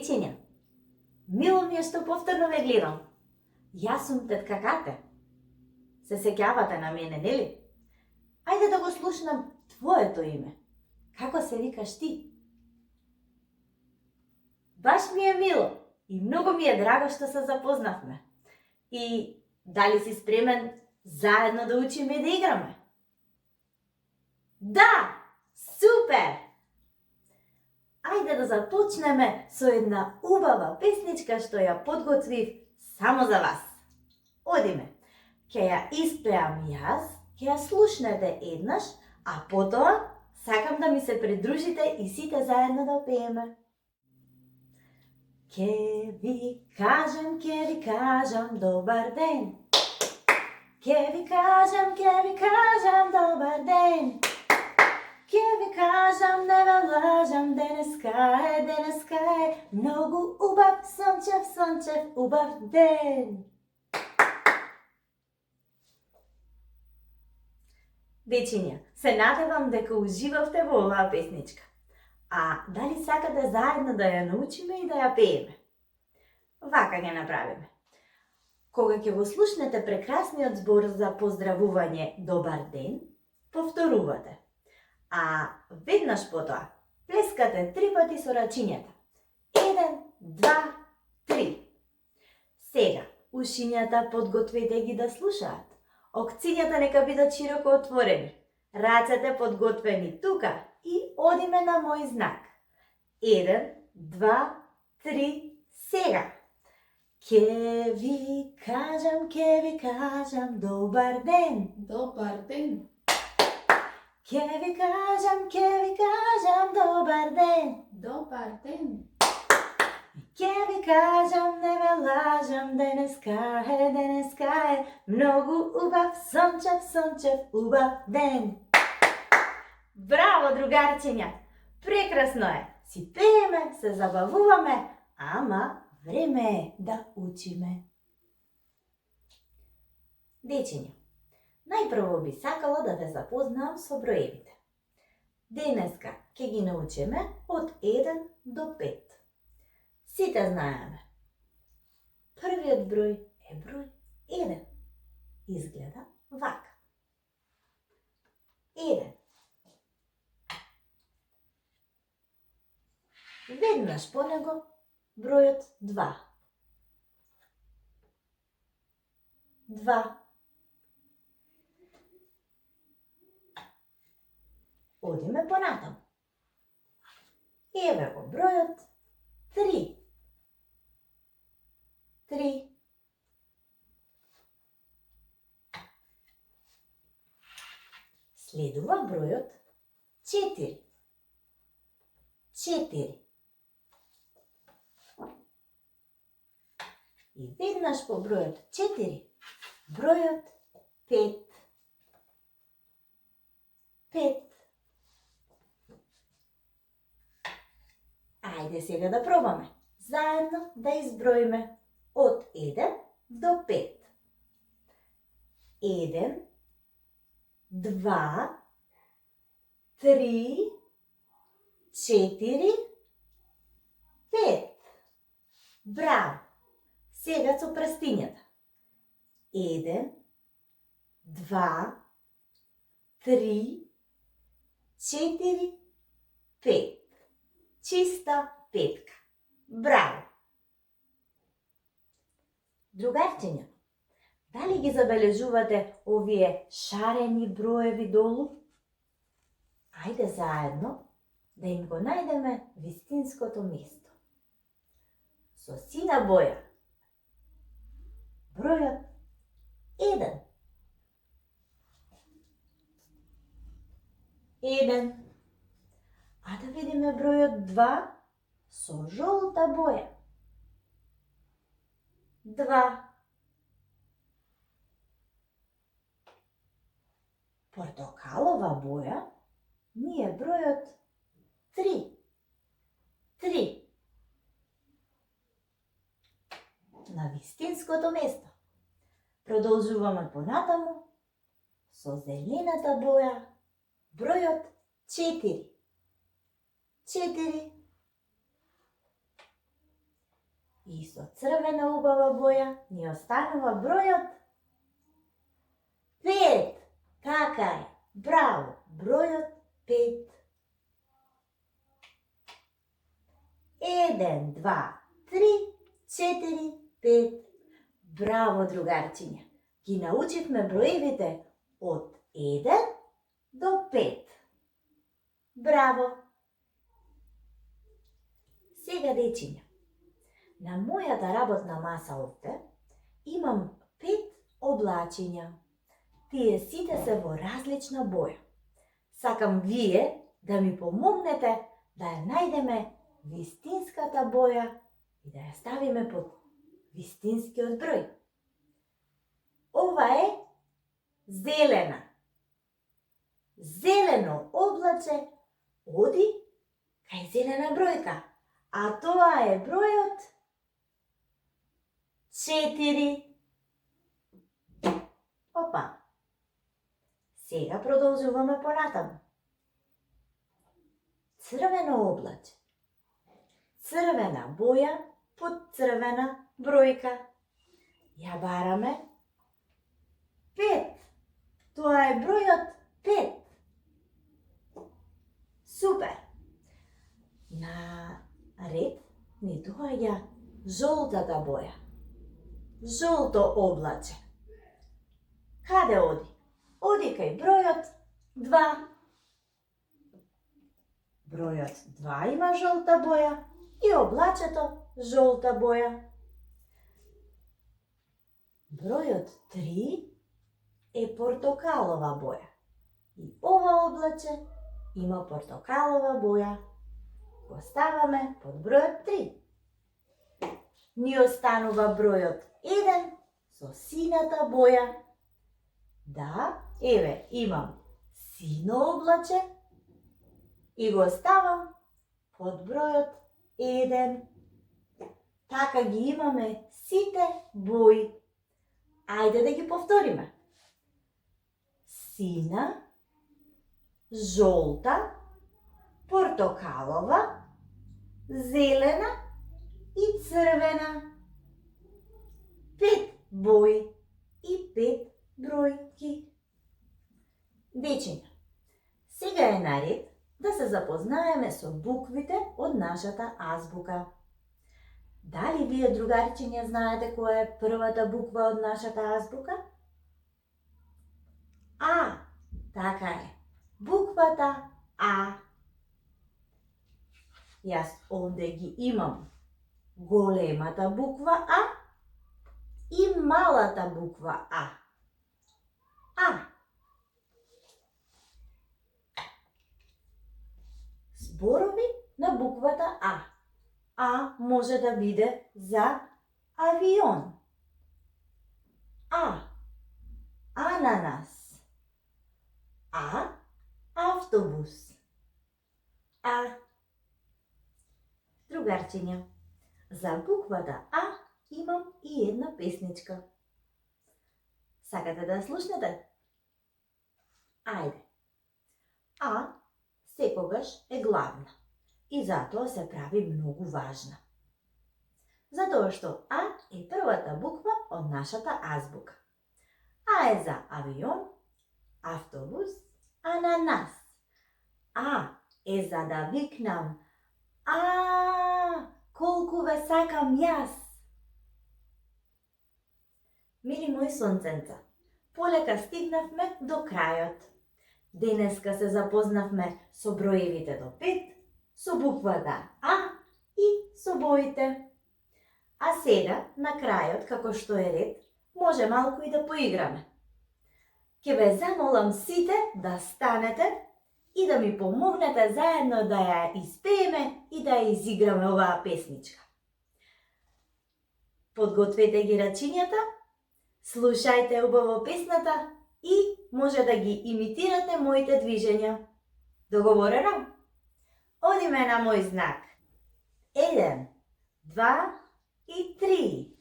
Дечиња, мило ми е што повторно ве гледам. Јас сум тетка Кате. Се сеќавате на мене, нели? Ајде да го слушнам твоето име. Како се викаш ти? Баш ми е мило и многу ми е драго што се запознавме. И дали си спремен заедно да учиме и да играме? Да! Супер! Ајде да започнеме со една убава песничка што ја подготвив само за вас. Одиме. Ќе ја испеам јас, ќе ја слушнете еднаш, а потоа сакам да ми се придружите и сите заедно да пееме. Ке ви кажам добар ден. Ке ви кажам добар ден. Ке ви кажам, не ве лажам, денеска е многу убав, сончев, убав ден. Дечиња, се надевам дека уживавте во оваа песничка. А дали сакате заедно да ја научиме и да ја пееме? Вака ќе направиме. Кога ќе го слушнете прекрасниот збор за поздравување добар ден, повторувате. А веднаш потоа плескате 3 пати со рачињата. 1, 2, 3. Сега, ушињата подгответе ги да слушаат. Окцињата нека бидат широко отворени. Рацете подготвени тука и одиме на мој знак. 1, 2, 3, сега. Ке ви кажам добар ден. Добар ден. Ке ви кажам добар ден. Добар ден. Ке ви кажам, не ве лажам, денеска е многу убав, сончев, убав ден. Браво, другарчиња! Прекрасно е! Си пееме, се забавуваме, ама време е да учиме. Дечиња, најпрво би сакала да ве запознаам со броевите. Денеска ќе ги научиме од 1 до 5. Сите знаеме. Првиот број е број 1. Изгледа вака. 1. Веднаш по него бројот 2. 2. Одиме понатаму. Еве го бројот 3. 3. Следува бројот 4. 4. И веднаш по бројот 4, бројот 5. 5. Ајде сега да пробаме. Заедно да изброиме од 1 до 5. 1, 2, 3, 4, 5. Браво! Сега со прстињата. 1, 2, 3, 4, 5. Чиста петка. Браво! Другарчиња, дали ги забележувате овие шарени броеви долу? Ајде заедно да им го најдеме вистинското место. Со сина боја. Бројот 1. 1. А да видиме бројот 2 со жолта боја. 2. Портокалова боја ни е бројот 3. 3. На вистинското место. Продолжуваме понатаму со зелената боја, бројот 4. 4. И со црвена убава боја ни останува бројот 5. Така е. Браво. Бројот 5. 1, 2, 3, 4, 5. Браво, другарчиња. Ги научивме броевите од 1 до 5. Браво! Сега, дечиња, на мојата работна маса овде имам 5 облачиња. Тие сите се во различна боја. Сакам вие да ми помогнете да ја најдеме вистинската боја и да ја ставиме под вистинскиот број. Ова е зелена. Зелено облаче оди кај зелена бројка, а тоа е бројот 4. Опа! Сега продолжуваме понатаму. Црвено облаче. Црвена боја под црвена бројка. Ја бараме 5. Тоа е бројот 5. Супер! На ред ни доаѓа жолтата боја. Жолто облаче. Каде оди? Оди кај бројот 2. Бројот 2 има жолта боја и облачето жолта боја. Бројот 3 е портокалова боја. И ова облаче има портокалова боја. Го ставаме под бројот 3. Ни останува бројот 1 со сината боја. Да, еве, имам сино облаче и го ставам под бројот 1. Така ги имаме сите бои. Ајде да ги повториме. Сина, жолта, портокалова, зелена и црвена. 5 бои и 5 бројки. Дечиња, сега е наред да се запознаеме со буквите од нашата азбука. Дали вие, другарчиња, знаете која е првата буква од нашата азбука? А, така е. Буквата А. Јас овде ги имам големата буква А и малата буква А. А. Зборови на буквата А. А може да биде за авион. А. Ананас. А. Автобус. А. Другарчиња, за буквата А имам и една песничка. Сакате да ја слушнете? Ајде. А секогаш е главна и затоа се прави многу важна. Затоа што А е првата буква од нашата азбука. А е за авион, автобус, ананас. А е за да викнам колку ве сакам јас. Мили мои сонценца, полека стигнавме до крајот. Денеска се запознавме со броевите до 5, со буквата А и со боите. А сега, на крајот, како што е ред, може малку и да поиграме. Ке ве замолам сите да станете и да ми помогнете заедно да ја испееме и да ја изиграме оваа песничка. Подгответе ги рачињата, слушајте убаво песната и може да ги имитирате моите движења. Договорено? Одиме на мој знак. 1, 2 и 3.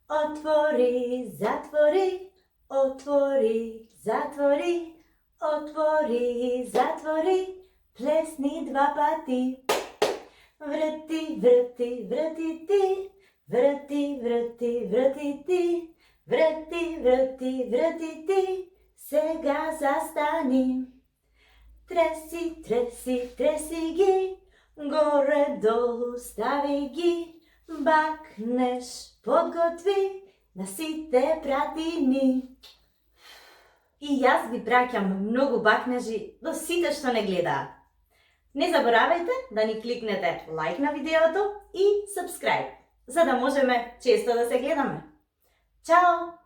Отвори, затвори, отвори, затвори, отвори, затвори, плесни 2 пати. Врти, врти, врти ти, Врати, врати, врати ти. Врати, врати, врати ти. Сега застани. Треси, треси, треси ги. Горе-долу стави ги. Бакнеш, подготви на сите пратини. И јас ви праќам многу бакнежи до сите што не гледаат. Не заборавајте да ни кликнете лайк на видеото и subscribe, за да можеме често да се гледаме. Чао!